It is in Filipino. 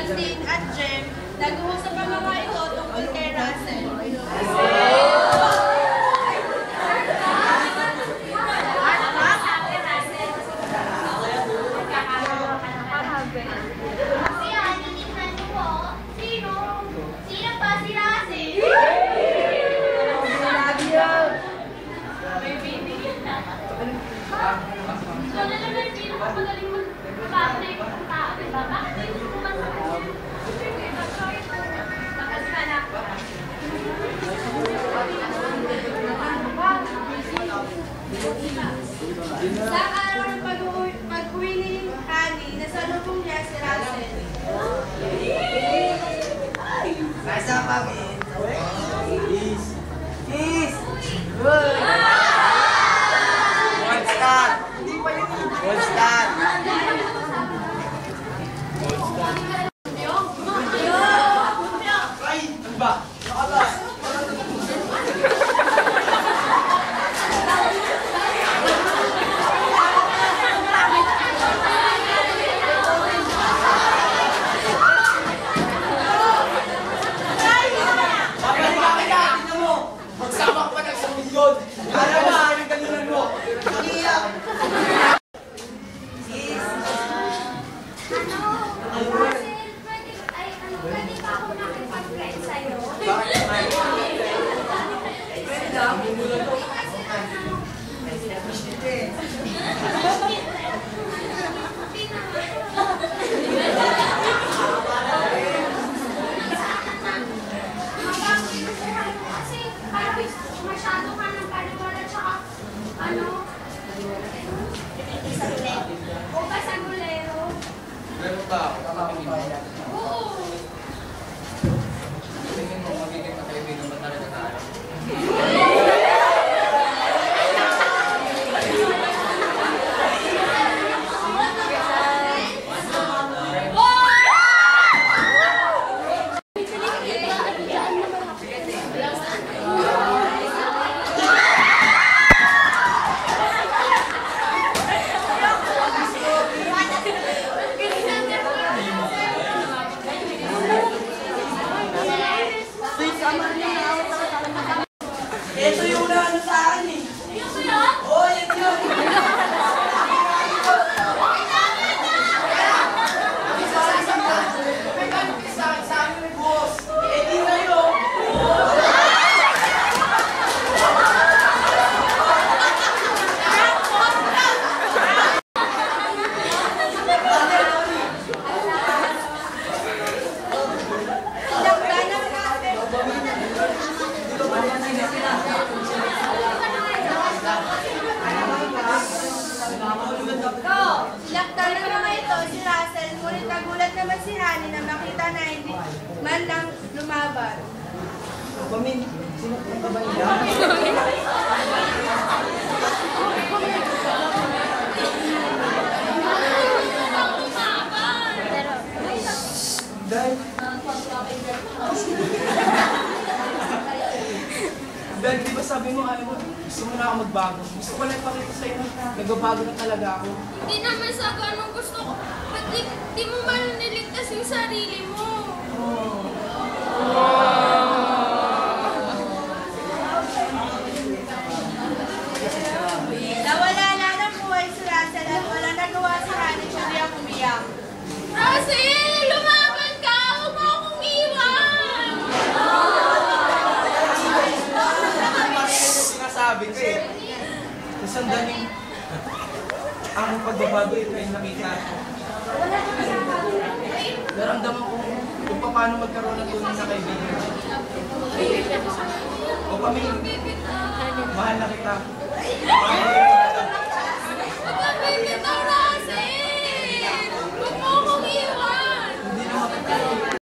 Justin at Jem, nag-uusap ang mga ito tungkol kay Russell. Sa araw ng pag-uwi ni Honey, nasalubong niya si Russell. Nasa kami. Kiss. Kiss. Good. One star. Hindi pa yun. One star. One star. Ay, ano ba? Nakala. Ito yung naano sa akin eh. Ayun ko yun? Oo, yan yun. Sa akin may boss. Eh, di na yun. Sinaktan ng mga ito si Russell, ngunit nagulat naman si Honey na makita na hindi man lang lumaban. Pamin, sino ka ba yan? Dahil di ba sabi mo, ayaw mo, gusto mo na ako magbago. Gusto ko lang ipakita sa'yo na nagbabago na talaga ako. Hindi naman sa ganun gusto ko. Ba't di mo man niligtas yung sarili mo? Nawala na ng buhay si Russell at wala nagawa si Honey kundi ang umiyak. Russell! Lumaban ka! Huwag mo akong iwan! Sinasabi ko eh. Sa sandaling ang pagbabago ito ay nakita ko. Naramdaman ko kung paano magkaroon ng tunay na kaibigan. O Paming, mahal na kita.